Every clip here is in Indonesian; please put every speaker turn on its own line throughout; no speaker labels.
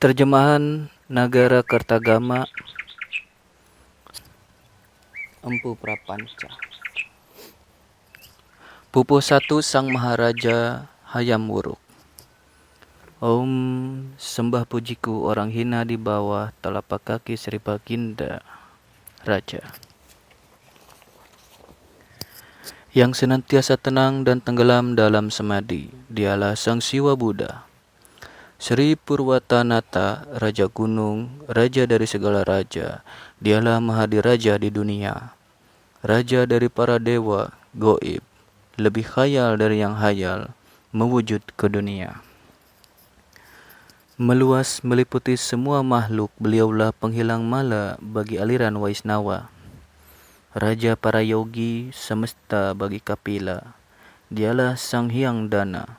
Terjemahan Nagara Kertagama Empu Prapanca. Pupuh 1 Sang Maharaja Hayam Wuruk. Om, sembah pujiku orang hina di bawah telapak kaki Sri Baginda Raja, yang senantiasa tenang dan tenggelam dalam semadi. Dialah Sang Siwa Buddha, Sri Purwatanata, Raja Gunung, Raja dari segala raja. Dialah Mahadiraja di dunia, Raja dari para dewa, goib, lebih khayal dari yang hayal, mewujud ke dunia. Meluas meliputi semua makhluk, beliaulah penghilang mala bagi aliran Waisnawa, Raja para yogi, semesta bagi kapila. Dialah Sang Hyang Dana,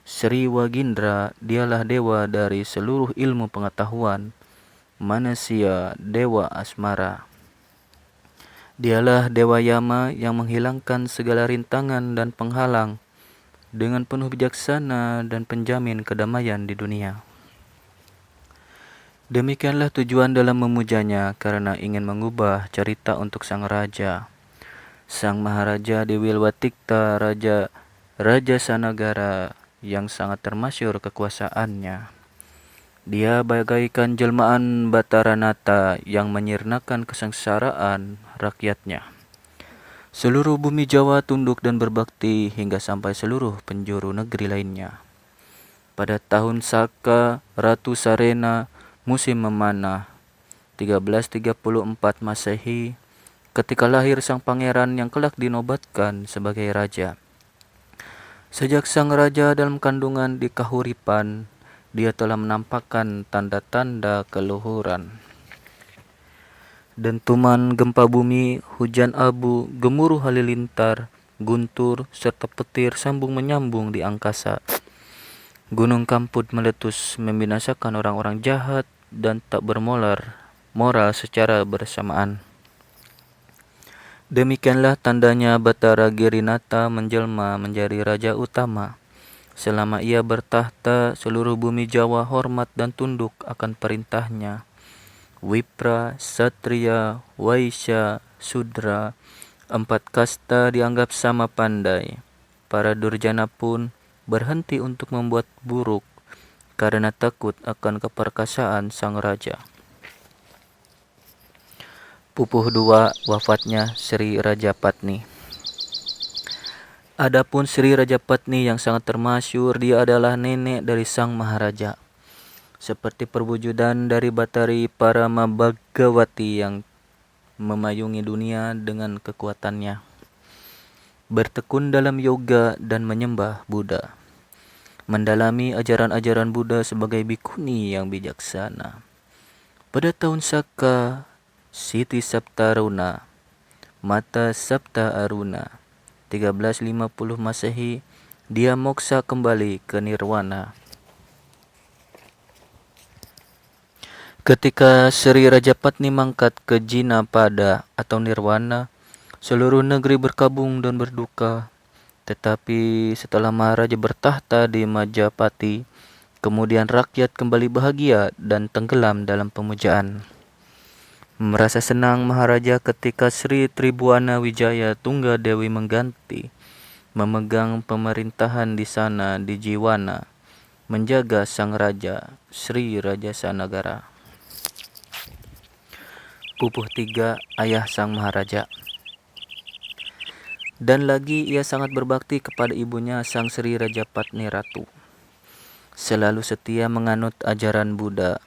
Sri Wagindra, dialah dewa dari seluruh ilmu pengetahuan, manusia, dewa asmara. Dialah Dewa Yama yang menghilangkan segala rintangan dan penghalang dengan penuh bijaksana dan penjamin kedamaian di dunia. Demikianlah tujuan dalam memujanya, karena ingin mengubah cerita untuk Sang Raja, Sang Maharaja Dewi Watikta, Raja Sanagara yang sangat termasyur kekuasaannya. Dia bagaikan jelmaan Bataranata yang menyirnakan kesengsaraan rakyatnya. Seluruh bumi Jawa tunduk dan berbakti hingga sampai seluruh penjuru negeri lainnya. Pada tahun Saka, Ratu Sarena musim memanah 1334 Masehi, ketika lahir sang pangeran yang kelak dinobatkan sebagai raja. Sejak sang raja dalam kandungan di Kahuripan, dia telah menampakkan tanda-tanda keluhuran. Dentuman gempa bumi, hujan abu, gemuruh halilintar, guntur, serta petir sambung menyambung di angkasa. Gunung Kamput meletus membinasakan orang-orang jahat dan tak moral secara bersamaan. Demikianlah tandanya Batara Girinata menjelma menjadi raja utama. Selama ia bertahta, seluruh bumi Jawa hormat dan tunduk akan perintahnya. Wipra, Satria, Waisya, Sudra, 4 kasta dianggap sama pandai. Para durjana pun berhenti untuk membuat buruk karena takut akan keperkasaan sang raja. Pupuh 2 Wafatnya Sri Rajapatni. Adapun Sri Rajapatni yang sangat termasyur, dia adalah nenek dari Sang Maharaja. Seperti perwujudan dari Batari Paramabhagawati yang memayungi dunia dengan kekuatannya. Bertekun dalam yoga dan menyembah Buddha. Mendalami ajaran-ajaran Buddha sebagai bikuni yang bijaksana. Pada tahun Saka, Siti Saptaruna, Mata Sapta Aruna, 1350 Masehi, dia moksa kembali ke Nirwana. Ketika Sri Rajapatni mangkat ke Jinapada atau Nirwana, seluruh negeri berkabung dan berduka. Tetapi setelah Maharaja bertahta di Majapati, kemudian rakyat kembali bahagia dan tenggelam dalam pemujaan. Merasa senang Maharaja ketika Sri Tribhuwana Wijaya Tunggadewi mengganti, memegang pemerintahan di sana di Jiwana, menjaga sang raja Sri Rajasanagara. Pupuh 3 Ayah Sang Maharaja. Dan lagi ia sangat berbakti kepada ibunya Sang Sri Rajapatni Ratu. Selalu setia menganut ajaran Buddha,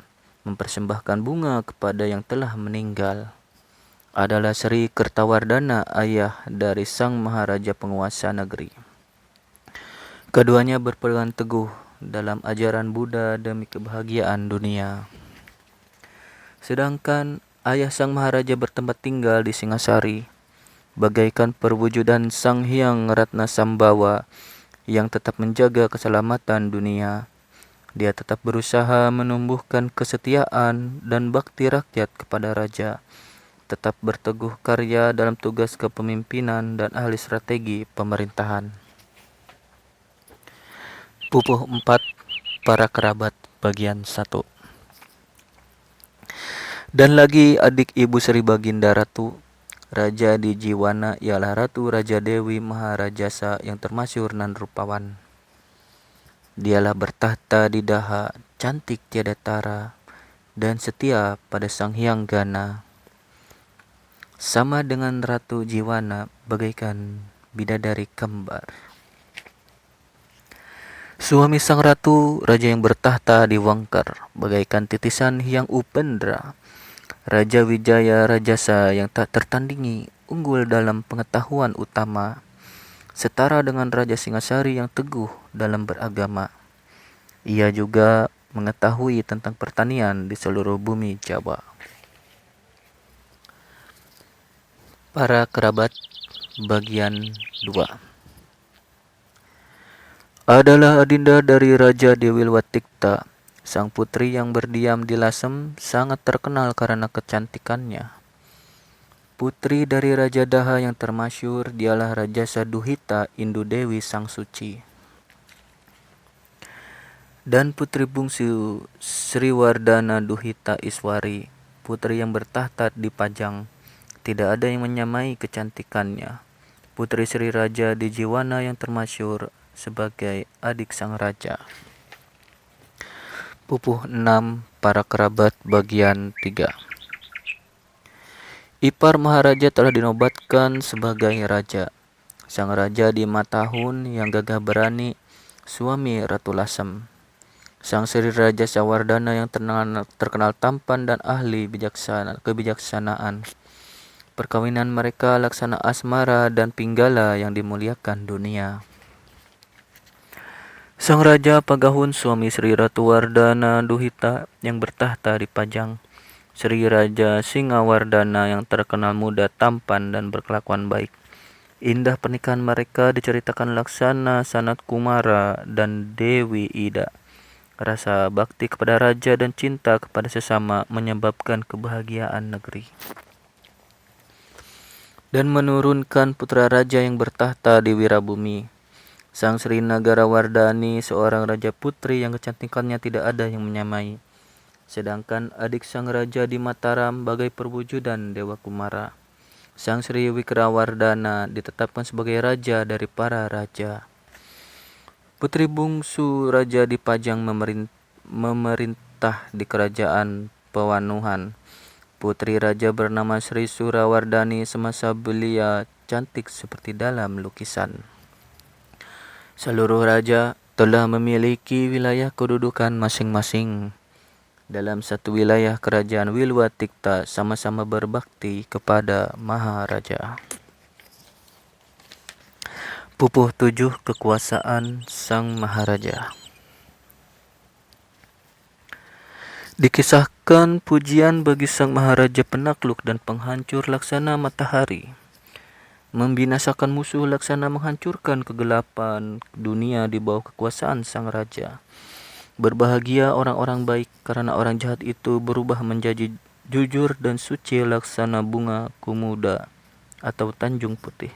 mempersembahkan bunga kepada yang telah meninggal. Adalah Sri Kertawardhana, ayah dari Sang Maharaja penguasa negeri. Keduanya berpegang teguh dalam ajaran Buddha demi kebahagiaan dunia. Sedangkan ayah Sang Maharaja bertempat tinggal di Singasari, bagaikan perwujudan Sang Hyang Ratna Sambawa yang tetap menjaga keselamatan dunia. Dia tetap berusaha menumbuhkan kesetiaan dan bakti rakyat kepada raja, tetap berteguh karya dalam tugas kepemimpinan dan ahli strategi pemerintahan. Pupuh 4 Para Kerabat bagian 1. Dan lagi adik ibu Sri Baginda Ratu, Raja di Jiwana ialah Ratu Raja Dewi Maharajasa yang termasyhur nan rupawan. Dialah bertahta di Daha, cantik tiada tara, dan setia pada Sang Hyang Gana. Sama dengan Ratu Jiwana bagaikan bidadari kembar. Suami sang ratu, raja yang bertahta di Wangkar, bagaikan titisan Hyang Upendra. Raja Wijaya Rajasa yang tak tertandingi, unggul dalam pengetahuan utama, setara dengan Raja Singasari yang teguh dalam beragama. Ia juga mengetahui tentang pertanian di seluruh bumi Jawa. Para kerabat bagian 2 adalah adinda dari Raja Dewilwatikta. Sang putri yang berdiam di Lasem sangat terkenal karena kecantikannya. Putri dari Raja Daha yang termasyhur dialah Raja Saduhita Indu Dewi Sang Suci. Dan putri bungsu Sriwardana Duhita Iswari, putri yang bertahta di Pajang. Tidak ada yang menyamai kecantikannya. Putri Sri Raja di Jiwana yang termasyhur sebagai adik sang raja. Pupuh 6 para kerabat bagian 3. Ipar Maharaja telah dinobatkan sebagai raja. Sang raja di Matahun yang gagah berani, suami Ratu Lasem. Sang Sri Raja Sawardana yang terkenal tampan dan ahli kebijaksanaan. Perkawinan mereka laksana asmara dan pinggala yang dimuliakan dunia. Sang Raja Pagahun, suami Sri Ratu Wardana Duhita yang bertahta di Pajang. Sri Raja Singawardana yang terkenal muda, tampan, dan berkelakuan baik. Indah pernikahan mereka diceritakan laksana Sanat Kumara dan Dewi Ida. Rasa bakti kepada raja dan cinta kepada sesama menyebabkan kebahagiaan negeri. Dan menurunkan putra raja yang bertahta di Wirabumi. Sang Sri Nagarawardani, seorang raja putri yang kecantikannya tidak ada yang menyamai. Sedangkan adik sang raja di Mataram bagai perwujudan Dewa Kumara. Sang Sri Wikrawardana ditetapkan sebagai raja dari para raja. Putri bungsu raja di Pajang memerintah di kerajaan Pewanuhan. Putri raja bernama Sri Surawardani semasa belia cantik seperti dalam lukisan. Seluruh raja telah memiliki wilayah kedudukan masing-masing. Dalam satu wilayah kerajaan Wilwatikta sama-sama berbakti kepada Maharaja. Pupuh 7 kekuasaan Sang Maharaja. Dikisahkan pujian bagi Sang Maharaja penakluk dan penghancur laksana matahari. Membinasakan musuh laksana menghancurkan kegelapan dunia di bawah kekuasaan sang raja. Berbahagia orang-orang baik karena orang jahat itu berubah menjadi jujur dan suci laksana bunga kumuda atau Tanjung Putih.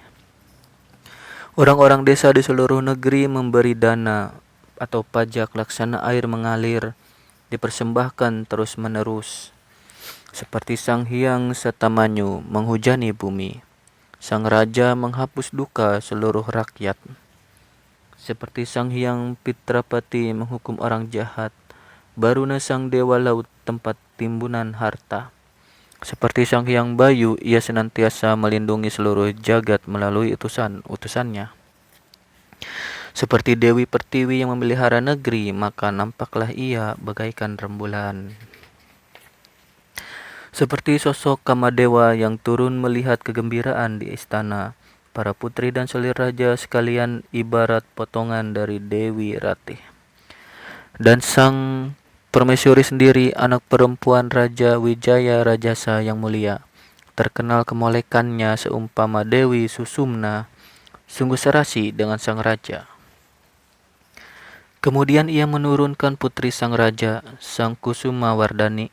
Orang-orang desa di seluruh negeri memberi dana atau pajak laksana air mengalir, dipersembahkan terus-menerus. Seperti Sang Hyang Satamanyu menghujani bumi. Sang Raja menghapus duka seluruh rakyat. Seperti Sang Hyang Pitrapati menghukum orang jahat. Baruna Sang Dewa Laut tempat timbunan harta. Seperti Sang Hyang Bayu, ia senantiasa melindungi seluruh jagat melalui utusan-utusannya. Seperti Dewi Pertiwi yang memelihara negeri, maka nampaklah ia bagaikan rembulan. Seperti sosok Kamadewa yang turun melihat kegembiraan di istana, para putri dan selir raja sekalian ibarat potongan dari Dewi Ratih. Dan Sang Permaisuri sendiri, anak perempuan Raja Wijaya Rajasa yang mulia, terkenal kemolekannya seumpama Dewi Susumna, sungguh serasi dengan sang raja. Kemudian ia menurunkan putri sang raja, Sang Kusuma Wardani,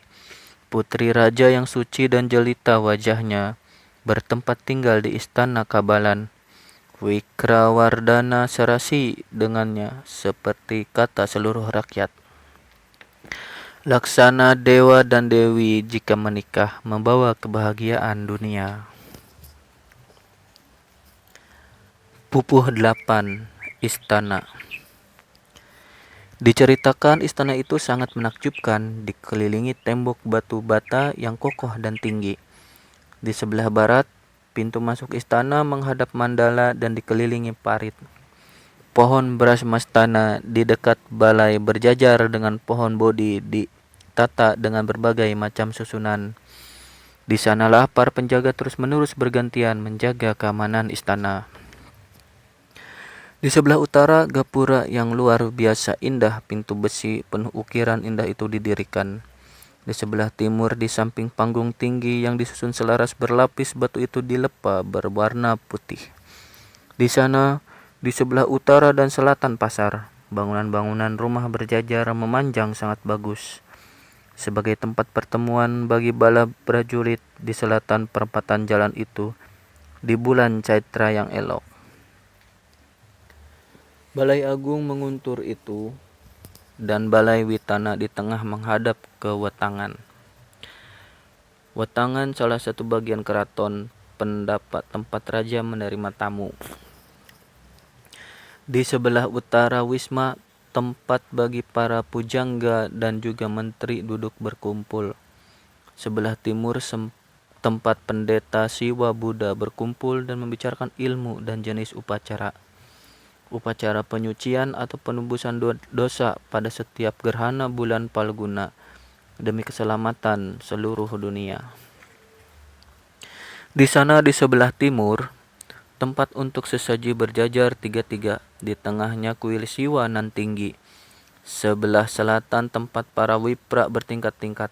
putri raja yang suci dan jelita wajahnya, bertempat tinggal di istana Kabalan. Wikrawardana serasi dengannya seperti kata seluruh rakyat. Laksana dewa dan dewi jika menikah membawa kebahagiaan dunia. Pupuh 8. Istana. Diceritakan istana itu sangat menakjubkan, dikelilingi tembok batu bata yang kokoh dan tinggi. Di sebelah barat, pintu masuk istana menghadap mandala dan dikelilingi parit. Pohon brahmastana di dekat balai berjajar dengan pohon bodhi ditata dengan berbagai macam susunan. Di sanalah para penjaga terus-menerus bergantian menjaga keamanan istana. Di sebelah utara, gapura yang luar biasa indah, pintu besi penuh ukiran indah itu didirikan. Di sebelah timur, di samping panggung tinggi yang disusun selaras berlapis batu itu dilepa berwarna putih. Di sana, di sebelah utara dan selatan pasar, bangunan-bangunan rumah berjajar memanjang sangat bagus. Sebagai tempat pertemuan bagi bala prajurit di selatan perempatan jalan itu, di bulan Chaitra yang elok. Balai agung menguntur itu dan balai witana di tengah menghadap ke wetangan. Wetangan salah satu bagian keraton pendapat tempat raja menerima tamu. Di sebelah utara wisma, tempat bagi para pujangga dan juga menteri duduk berkumpul. Sebelah timur tempat pendeta Siwa Buddha berkumpul dan membicarakan ilmu dan jenis upacara penyucian atau penebusan dosa pada setiap gerhana bulan Palguna demi keselamatan seluruh dunia. Di sana di sebelah timur, tempat untuk sesaji berjajar tiga-tiga, di tengahnya kuil Siwa nan tinggi. Sebelah selatan tempat para wipra bertingkat-tingkat.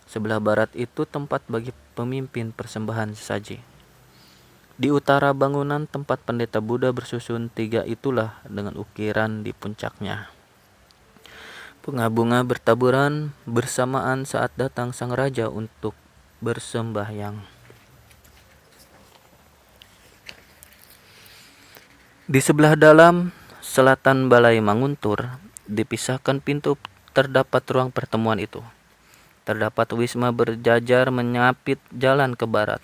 Sebelah barat itu tempat bagi pemimpin persembahan sesaji. Di utara bangunan tempat pendeta Buddha bersusun tiga itulah dengan ukiran di puncaknya. Bunga-bunga bertaburan bersamaan saat datang sang raja untuk bersembahyang. Di sebelah dalam selatan balai Manguntur, dipisahkan pintu terdapat ruang pertemuan itu. Terdapat wisma berjajar menyapit jalan ke barat.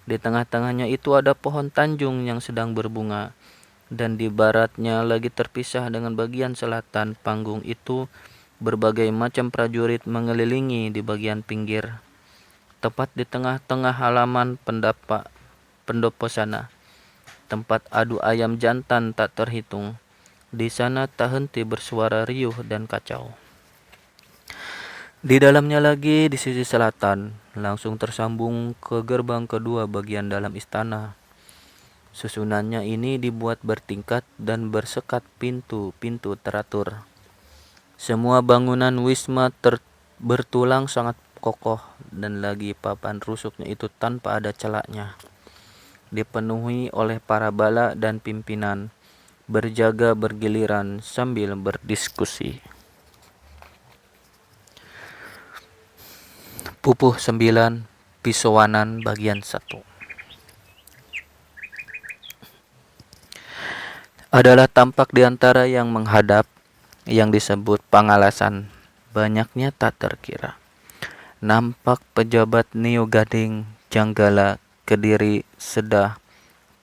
Di tengah-tengahnya itu ada pohon tanjung yang sedang berbunga, dan di baratnya lagi terpisah dengan bagian selatan panggung itu berbagai macam prajurit mengelilingi di bagian pinggir. Tepat di tengah-tengah halaman pendopo sana, tempat adu ayam jantan tak terhitung. Di sana tak henti bersuara riuh dan kacau. Di dalamnya lagi di sisi selatan, langsung tersambung ke gerbang kedua bagian dalam istana. Susunannya ini dibuat bertingkat dan bersekat pintu-pintu teratur. Semua bangunan wisma bertulang sangat kokoh dan lagi papan rusuknya itu tanpa ada celaknya. Dipenuhi oleh para bala dan pimpinan, berjaga bergiliran sambil berdiskusi. Pupuh 9. Pisowanan bagian 1. Adalah tampak di antara yang menghadap yang disebut pangalasan, banyaknya tak terkira. Nampak pejabat Nio Gading, Janggala, Kediri, Sedah,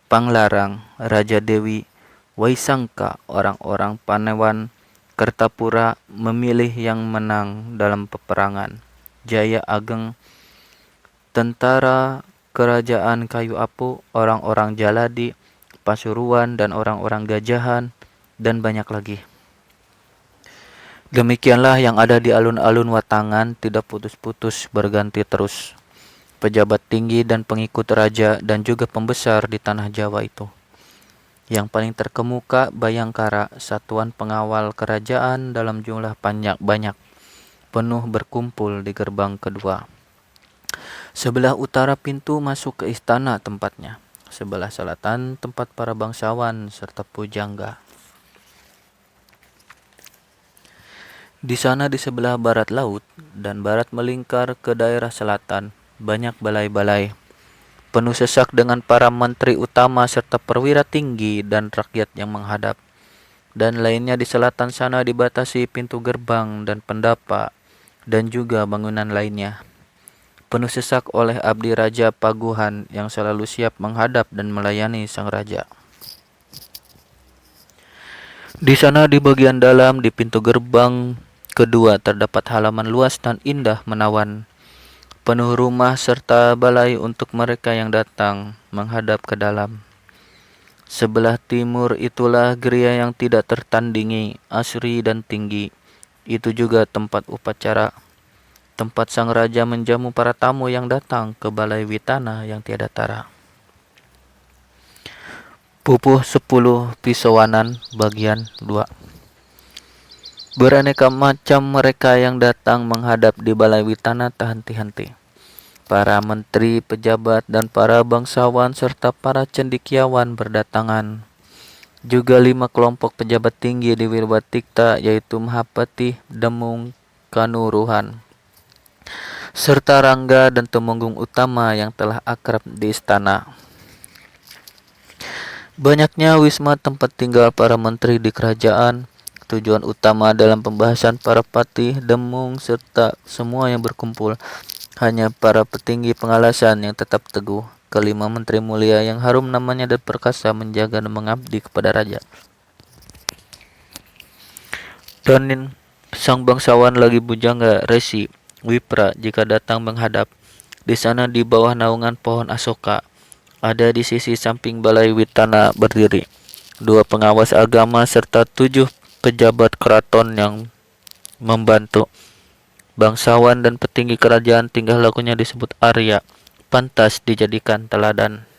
Panglarang, Raja Dewi, Waisangka, orang-orang Panewan, Kertapura memilih yang menang dalam peperangan. Jaya Ageng, tentara kerajaan Kayu Apu, orang-orang Jaladi, Pasuruan dan orang-orang Gajahan, dan banyak lagi. Demikianlah yang ada di alun-alun Watangan, tidak putus-putus berganti terus. Pejabat tinggi dan pengikut raja dan juga pembesar di tanah Jawa itu. Yang paling terkemuka Bayangkara, satuan pengawal kerajaan dalam jumlah banyak, penuh berkumpul di gerbang kedua. Sebelah utara pintu masuk ke istana tempatnya. Sebelah selatan tempat para bangsawan serta pujangga. Di sana di sebelah barat laut dan barat melingkar ke daerah selatan, banyak balai-balai. Penuh sesak dengan para menteri utama serta perwira tinggi dan rakyat yang menghadap. Dan lainnya di selatan sana dibatasi pintu gerbang dan pendapa dan juga bangunan lainnya. Penuh sesak oleh abdi raja Paguhan yang selalu siap menghadap dan melayani sang raja. Di sana di bagian dalam di pintu gerbang kedua terdapat halaman luas dan indah menawan, penuh rumah serta balai untuk mereka yang datang menghadap ke dalam. Sebelah timur itulah geria yang tidak tertandingi, asri dan tinggi. Itu juga tempat upacara, tempat sang raja menjamu para tamu yang datang ke balai Witana yang tiada tara. Pupuh 10 Pisawanan bagian 2. Beraneka macam mereka yang datang menghadap di balai Witana tak henti-henti. Para menteri, pejabat, dan para bangsawan serta para cendekiawan berdatangan. Juga 5 kelompok pejabat tinggi di Wilwatikta, yaitu Mahapati, Demung, Kanuruhan, serta Rangga dan Temenggung utama yang telah akrab di istana. Banyaknya wisma tempat tinggal para menteri di kerajaan, tujuan utama dalam pembahasan para patih, demung, serta semua yang berkumpul. Hanya para petinggi pengalasan yang tetap teguh, kelima menteri mulia yang harum namanya dan perkasa menjaga dan mengabdi kepada raja. Dan sang bangsawan lagi bujangga, resi, wipra jika datang menghadap. Di sana di bawah naungan pohon asoka, ada di sisi samping balai Witana berdiri 2 pengawas agama serta 7 pejabat keraton yang membantu. Bangsawan dan petinggi kerajaan tingkah lakunya disebut Arya, pantas dijadikan teladan.